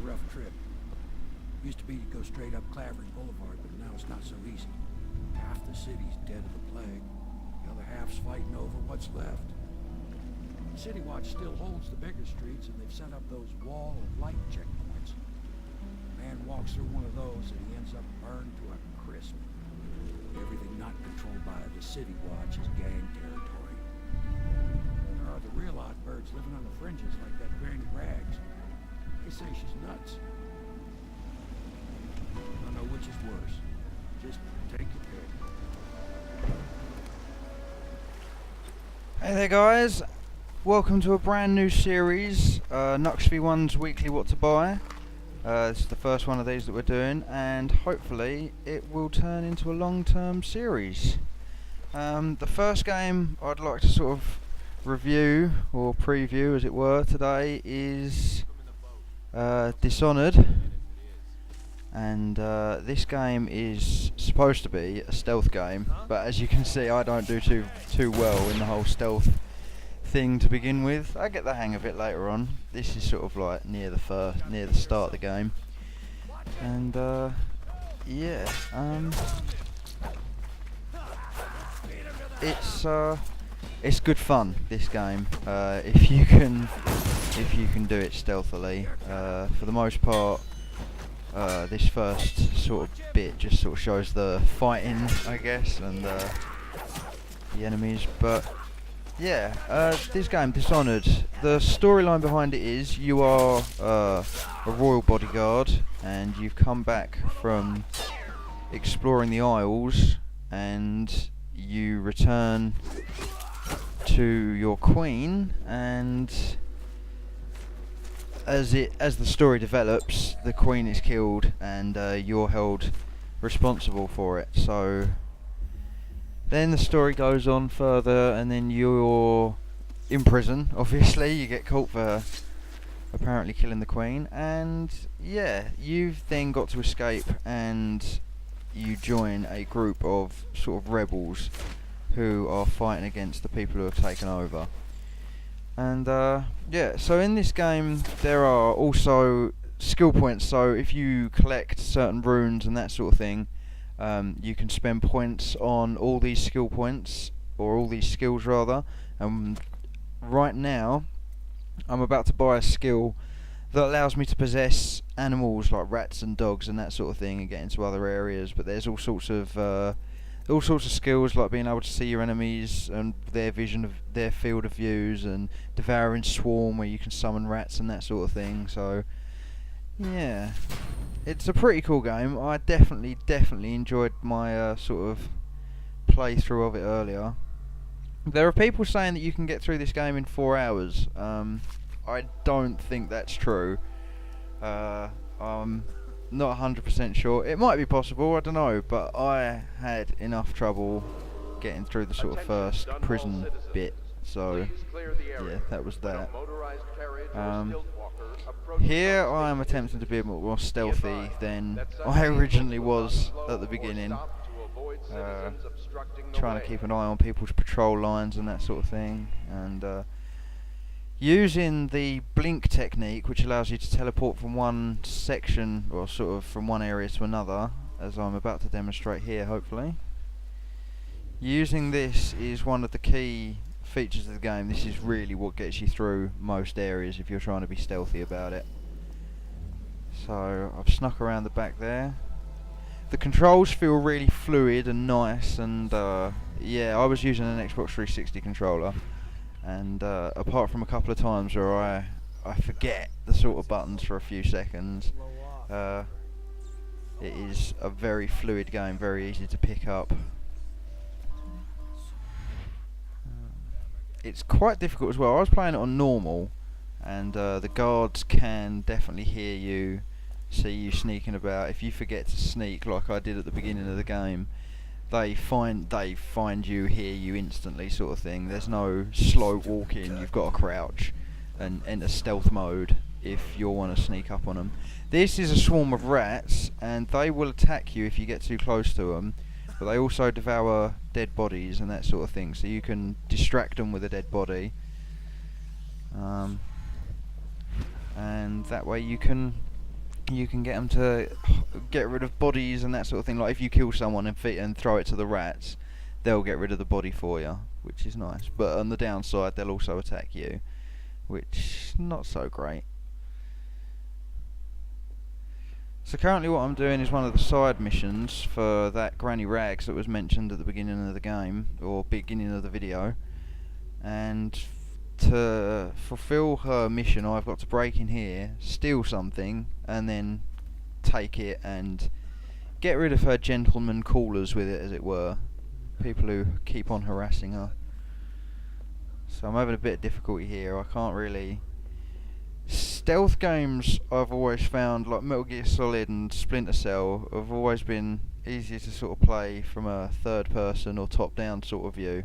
rough trip. Used to be to go straight up Clavering Boulevard, but now it's not so easy. Half the city's dead of the plague. The other half's fighting over what's left. City Watch still holds the bigger streets, and they've set up those wall of light checkpoints. A man walks through one of those, and he ends up burned to a crisp. Everything not controlled by the City Watch is gang territory. There are the real odd birds living on the fringes, like that Granny Rags. They say she's nuts. I don't know which is worse. Just take your pick. Hey there guys, welcome to a brand new series, Knux Veeone's Weekly What to Buy. This is the first one of these that we're doing, and hopefully it will turn into a long-term series. The first game I'd like to sort of review, or preview as it were, today is Dishonoured. And this game is supposed to be a stealth game, but as you can see I don't do too well in the whole stealth thing to begin with. I get the hang of it later on. This is sort of like near the start of the game, and yeah, it's good fun, this game, if you can do it stealthily. For the most part, this first sort of bit just sort of shows the fighting, I guess, and the enemies. But yeah, this game, Dishonoured, the storyline behind it is you are a royal bodyguard, and you've come back from exploring the Isles, and you return to your queen, and as the story develops, the queen is killed, and you're held responsible for it. So then the story goes on further, and then you're in prison. Obviously, you get caught for apparently killing the queen, and yeah, you've then got to escape, and you join a group of sort of rebels who are fighting against the people who have taken over. And yeah, so in this game there are also skill points. So if you collect certain runes and that sort of thing, you can spend points on all these skill points, or all these skills rather. And right now I'm about to buy a skill that allows me to possess animals like rats and dogs and that sort of thing, and get into other areas. But there's all sorts of skills, like being able to see your enemies and their vision of their field of views, and devouring swarm, where you can summon rats and that sort of thing. So yeah, it's a pretty cool game. I definitely enjoyed my sort of playthrough of it earlier. There are people saying that you can get through this game in 4 hours. I don't think that's true. I'm not 100% sure. It might be possible, I don't know, but I had enough trouble getting through the sort of first prison bit, so yeah, that was that. Here I am attempting to be a bit more stealthy than I originally was at the beginning, trying to keep an eye on people's patrol lines and that sort of thing, and using the blink technique, which allows you to teleport from one section, or sort of from one area to another, as I'm about to demonstrate here hopefully. Using this is one of the key features of the game. This is really what gets you through most areas if you're trying to be stealthy about it. So I've snuck around the back there. The controls feel really fluid and nice, and yeah, I was using an Xbox 360 controller. And apart from a couple of times where I forget the sort of buttons for a few seconds, it is a very fluid game, very easy to pick up. It's quite difficult as well. I was playing it on normal, and the guards can definitely hear you, see you sneaking about. If you forget to sneak like I did at the beginning of the game, they find you, hear you instantly, sort of thing. There's no slow walking. You've got to crouch and enter stealth mode if you want to sneak up on them. This is a swarm of rats, and they will attack you if you get too close to them, but they also devour dead bodies and that sort of thing, so you can distract them with a dead body, and that way you can you can get them to get rid of bodies and that sort of thing. Like if you kill someone and throw it to the rats, they'll get rid of the body for you, which is nice. But on the downside, they'll also attack you, which not so great. So currently what I'm doing is one of the side missions for that Granny Rags that was mentioned at the beginning of the game, or beginning of the video. And to fulfill her mission, I've got to break in here, steal something, and then take it and get rid of her gentleman callers with it, as it were. People who keep on harassing her. So I'm having a bit of difficulty here. I can't really... Stealth games I've always found, like Metal Gear Solid and Splinter Cell, have always been easier to sort of play from a third person or top down sort of view.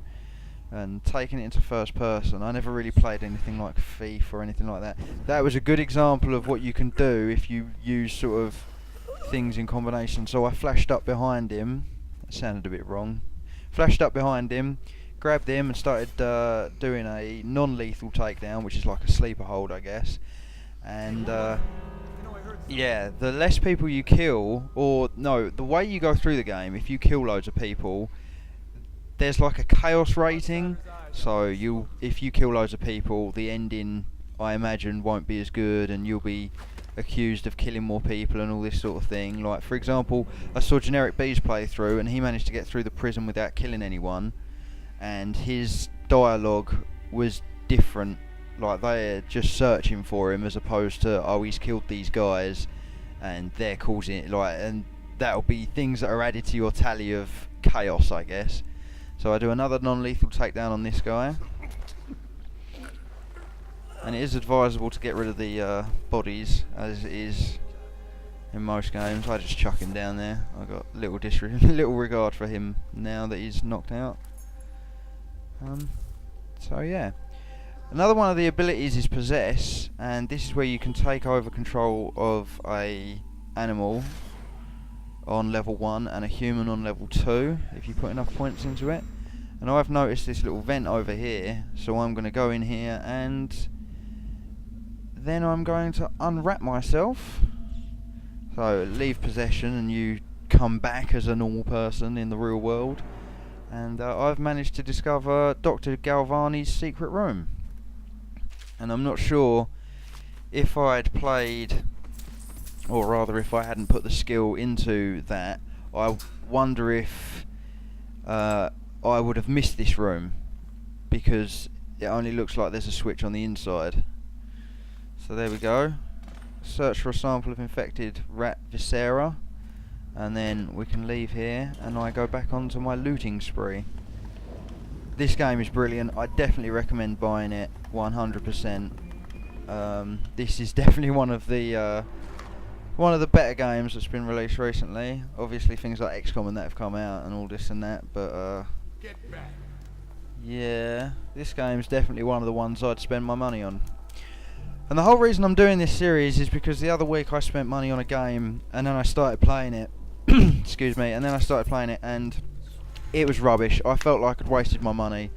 And taking it into first person, I never really played anything like Thief or anything like that. That was a good example of what you can do if you use sort of things in combination. So I flashed up behind him. That sounded a bit wrong. Flashed up behind him, grabbed him and started doing a non-lethal takedown, which is like a sleeper hold, I guess. And yeah, the less people you kill, or no, the way you go through the game, if you kill loads of people, there's like a chaos rating. So if you kill loads of people, the ending, I imagine, won't be as good, and you'll be accused of killing more people and all this sort of thing. Like for example, I saw Generic B's playthrough, and he managed to get through the prison without killing anyone, and his dialogue was different. Like they're just searching for him, as opposed to, oh, he's killed these guys and they're causing it, like, and that'll be things that are added to your tally of chaos, I guess. So I do another non-lethal takedown on this guy, and it is advisable to get rid of the bodies, as it is in most games. I just chuck him down there. I got little regard for him now that he's knocked out. So yeah. Another one of the abilities is Possess, and this is where you can take over control of a animal on level 1 and a human on level 2 if you put enough points into it. And I've noticed this little vent over here, so I'm going to go in here and then I'm going to unwrap myself. So leave possession and you come back as a normal person in the real world. And I've managed to discover Dr. Galvani's secret room. And I'm not sure if I'd played, or rather if I hadn't put the skill into that, I wonder if I would have missed this room, because it only looks like there's a switch on the inside. So there we go. Search for a sample of infected rat viscera, and then we can leave here and I go back onto my looting spree. This game is brilliant. I definitely recommend buying it 100%. This is definitely one of the better games that's been released recently. Obviously things like XCOM and that have come out and all this and that, but yeah, this game's definitely one of the ones I'd spend my money on. And the whole reason I'm doing this series is because the other week I spent money on a game and then I started playing it. Excuse me, and then I started playing it and it was rubbish. I felt like I'd wasted my money,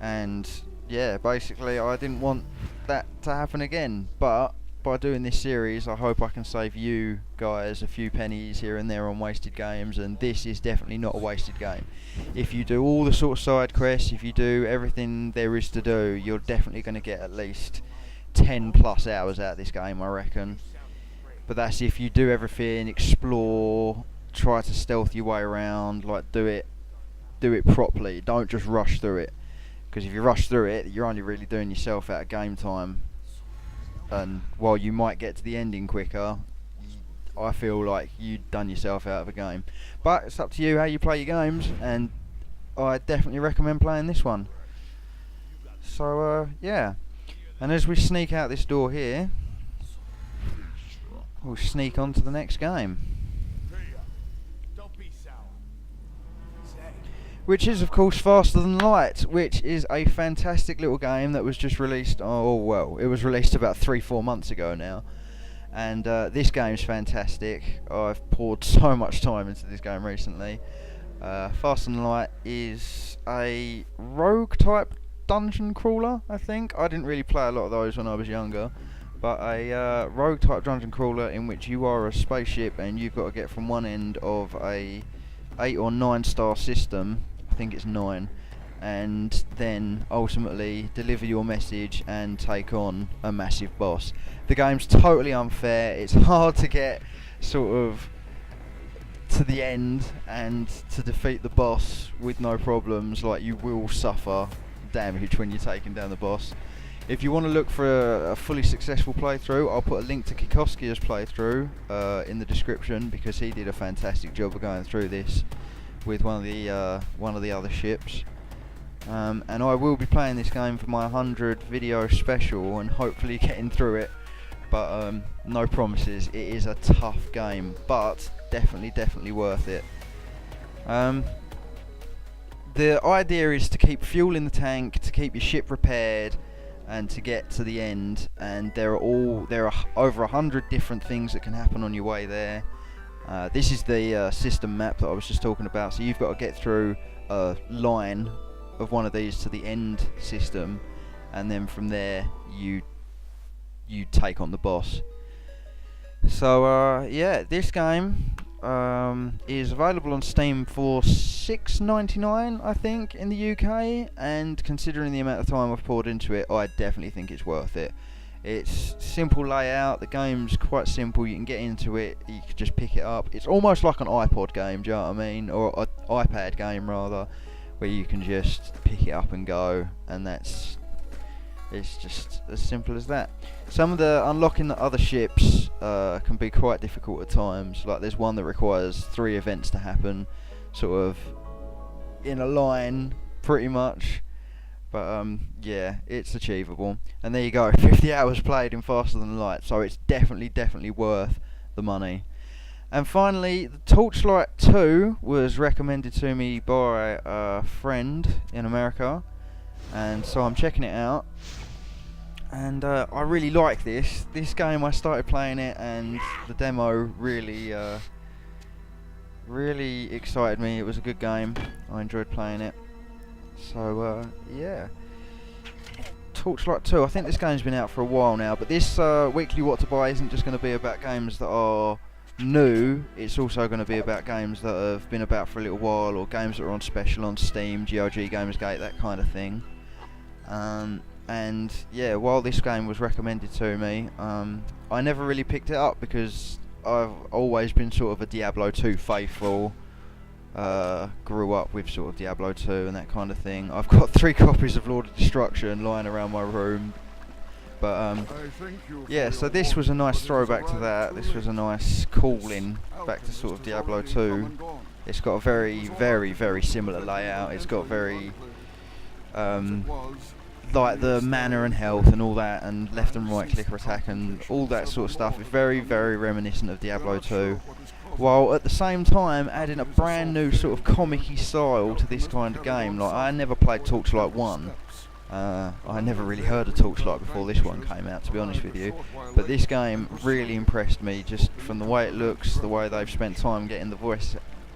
and yeah, basically I didn't want that to happen again. But by doing this series, I hope I can save you guys a few pennies here and there on wasted games, and this is definitely not a wasted game. If you do all the sort of side quests, if you do everything there is to do, you're definitely going to get at least 10 plus hours out of this game, I reckon. But that's if you do everything, explore, try to stealth your way around, like do it properly. Don't just rush through it, because if you rush through it, you're only really doing yourself out of game time. And while you might get to the ending quicker, I feel like you've done yourself out of a game. But it's up to you how you play your games, and I definitely recommend playing this one. So yeah, and as we sneak out this door here, we'll sneak on to the next game, which is of course Faster Than Light, which is a fantastic little game that was just released, oh well, it was released about 3-4 months ago now, and this game's fantastic. I've poured so much time into this game recently. Faster Than Light is a rogue type dungeon crawler, I think. I didn't really play a lot of those when I was younger, but a rogue type dungeon crawler in which you are a spaceship and you've got to get from one end of a 8 or 9 star system, I think it's 9, and then ultimately deliver your message and take on a massive boss. The game's totally unfair. It's hard to get sort of to the end and to defeat the boss with no problems. Like, you will suffer damage when you're taking down the boss. If you want to look for a fully successful playthrough, I'll put a link to Kikoskia's playthrough in the description, because he did a fantastic job of going through this with one of the other ships. And I will be playing this game for my 100 video special and hopefully getting through it, but no promises. It is a tough game, but definitely worth it. The idea is to keep fuel in the tank, to keep your ship repaired, and to get to the end. And there are over 100 different things that can happen on your way there. This is the system map that I was just talking about. So you've got to get through a line of one of these to the end system, and then from there you take on the boss. So yeah, this game is available on Steam for $6.99, I think, in the UK, and considering the amount of time I've poured into it, I definitely think it's worth it. It's simple layout, the game's quite simple, you can get into it, you can just pick it up. It's almost like an iPod game, do you know what I mean, or an iPad game rather, where you can just pick it up and go, and it's just as simple as that. Some of the unlocking the other ships can be quite difficult at times. Like, there's one that requires 3 events to happen, sort of in a line, pretty much. But yeah, it's achievable. And there you go, 50 hours played in Faster Than Light. So it's definitely worth the money. And finally, the Torchlight 2 was recommended to me by a friend in America, and so I'm checking it out. And I really like this game. I started playing it, and the demo really excited me. It was a good game. I enjoyed playing it. So yeah, Torchlight 2. I think this game's been out for a while now, but this weekly What to Buy isn't just going to be about games that are new. It's also going to be about games that have been about for a little while, or games that are on special on Steam, GOG, Gamersgate, that kind of thing. And yeah, while this game was recommended to me, I never really picked it up because I've always been sort of a Diablo 2 faithful. Grew up with sort of Diablo 2 and that kind of thing. I've got 3 copies of Lord of Destruction lying around my room. But yeah, so this was a nice throwback to that. This was a nice call-in back to sort of Diablo 2. It's got a very similar layout. It's got very like the mana and health and all that, and left and right clicker attack and all that sort of stuff. It's very reminiscent of Diablo 2, while at the same time adding a brand new sort of comic-y style to this kind of game. Like, I never played Torchlight 1. I never really heard of Torchlight before this one came out, to be honest with you, but this game really impressed me, just from the way it looks, the way they've spent time getting the voice,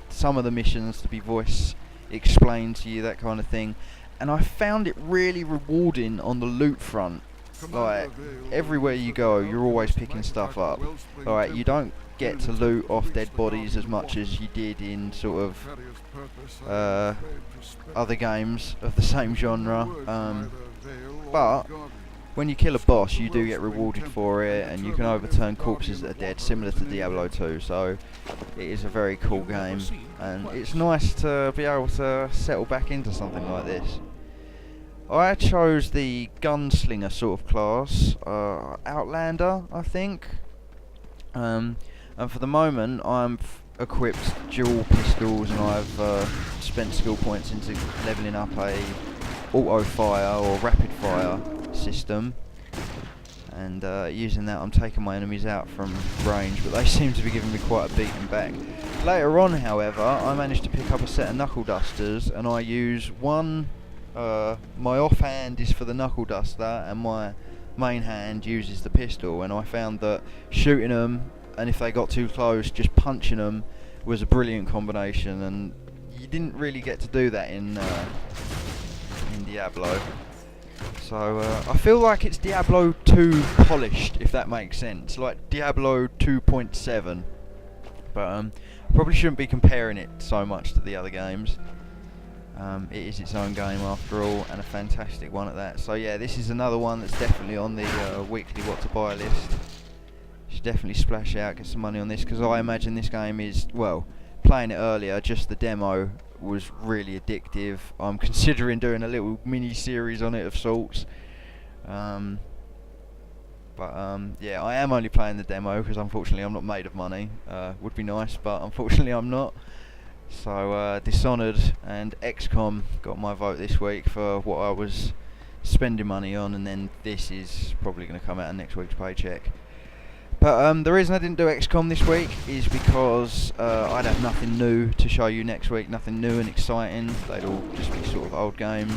some of the missions to be voice explained to you, that kind of thing. And I found it really rewarding on the loot front. Like, everywhere you go, you're always picking stuff up. Alright, you don't get to loot off dead bodies as much as you did in sort of other games of the same genre. But when you kill a boss, you do get rewarded for it, and you can overturn corpses that are dead, similar to Diablo 2. So it is a very cool game, and it's nice to be able to settle back into something like this. I chose the gunslinger sort of class, Outlander, I think. And for the moment, I'm equipped dual pistols, and I've spent skill points into leveling up a auto fire or rapid fire system. And using that, I'm taking my enemies out from range, but they seem to be giving me quite a beating back. Later on, however, I managed to pick up a set of knuckle dusters, and I use one. My offhand is for the knuckle duster, and my main hand uses the pistol. And I found that shooting them, and if they got too close, just punching them was a brilliant combination. And you didn't really get to do that in Diablo. So I feel like it's Diablo 2 polished, if that makes sense, like Diablo 2.7. But I probably shouldn't be comparing it so much to the other games. It is its own game after all, and a fantastic one at that. So yeah, this is another one that's definitely on the weekly what to buy list. Should definitely splash out, get some money on this, because I imagine this game is, well, playing it earlier, just the demo was really addictive. I'm considering doing a little mini series on it of sorts. Yeah, I am only playing the demo because unfortunately I'm not made of money. Would be nice, but unfortunately I'm not. So Dishonoured and XCOM got my vote this week for what I was spending money on, and then this is probably going to come out of next week's paycheck. But the reason I didn't do XCOM this week is because I'd have nothing new to show you next week, nothing new and exciting. They'd all just be sort of old games.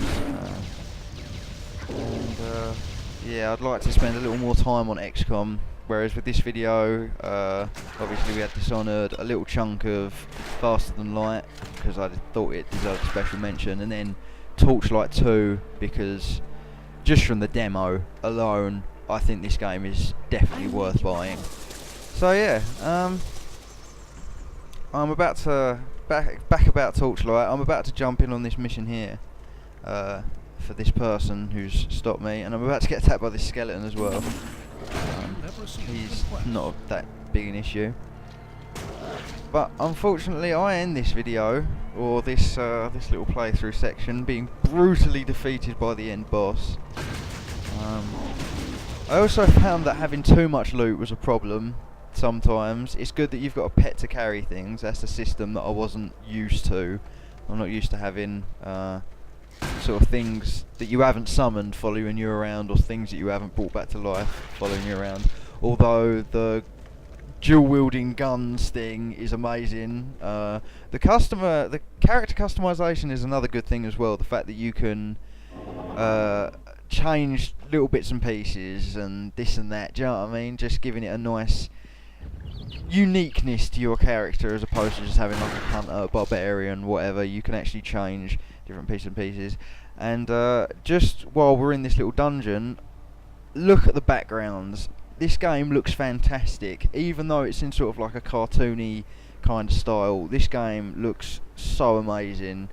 Yeah, I'd like to spend a little more time on XCOM. Whereas with this video, obviously we had Dishonoured, a little chunk of Faster Than Light, because I thought it deserved a special mention, and then Torchlight 2, because just from the demo alone, I think this game is definitely worth buying. So yeah, I'm about to, back about Torchlight, I'm about to jump in on this mission here, for this person who's stopped me, and I'm about to get attacked by this skeleton as well. He's not that big an issue, but unfortunately I end this video, or this this little playthrough section, being brutally defeated by the end boss. I also found that having too much loot was a problem sometimes. It's good that you've got a pet to carry things. That's a system that I wasn't used to. I'm not used to having sort of things that you haven't summoned following you around, or things that you haven't brought back to life following you around. Although the dual wielding guns thing is amazing. The character customization is another good thing as well. The fact that you can change little bits and pieces and this and that, do you know what I mean? Just giving it a nice uniqueness to your character, as opposed to just having like a hunter, barbarian, whatever. You can actually change different pieces and pieces. And just while we're in this little dungeon, look at the backgrounds. This game looks fantastic, even though it's in sort of like a cartoony kind of style. This game looks so amazing,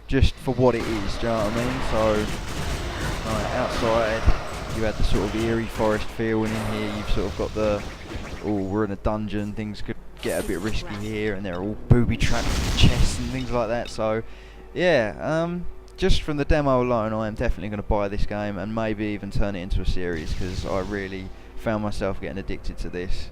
just for what it is, do you know what I mean? So, outside, you had the sort of eerie forest feel, and in here you've sort of got the, oh, we're in a dungeon, things could get a bit risky here, and they're all booby trapped chests and things like that. So, yeah, just from the demo alone, I am definitely going to buy this game, and maybe even turn it into a series, because I really found myself getting addicted to this.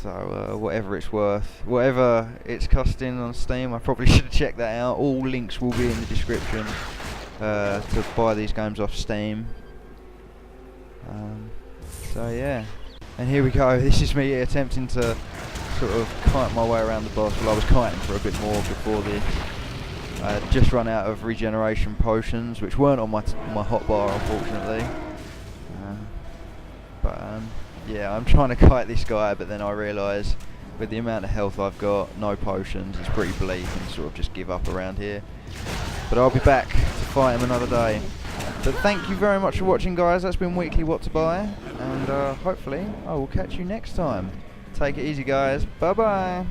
So whatever it's worth, whatever it's costing on Steam, I probably should have checked that out. All links will be in the description to buy these games off Steam. So yeah, and here we go. This is me attempting to sort of kite my way around the boss. Well, I was kiting for a bit more before this. I had just run out of regeneration potions, which weren't on my hotbar, unfortunately. Yeah, I'm trying to kite this guy, but then I realise with the amount of health I've got, no potions, it's pretty bleak, and sort of just give up around here. But I'll be back to fight him another day. But thank you very much for watching, guys. That's been Weekly What to Buy, and hopefully I will catch you next time. Take it easy, guys. Bye bye.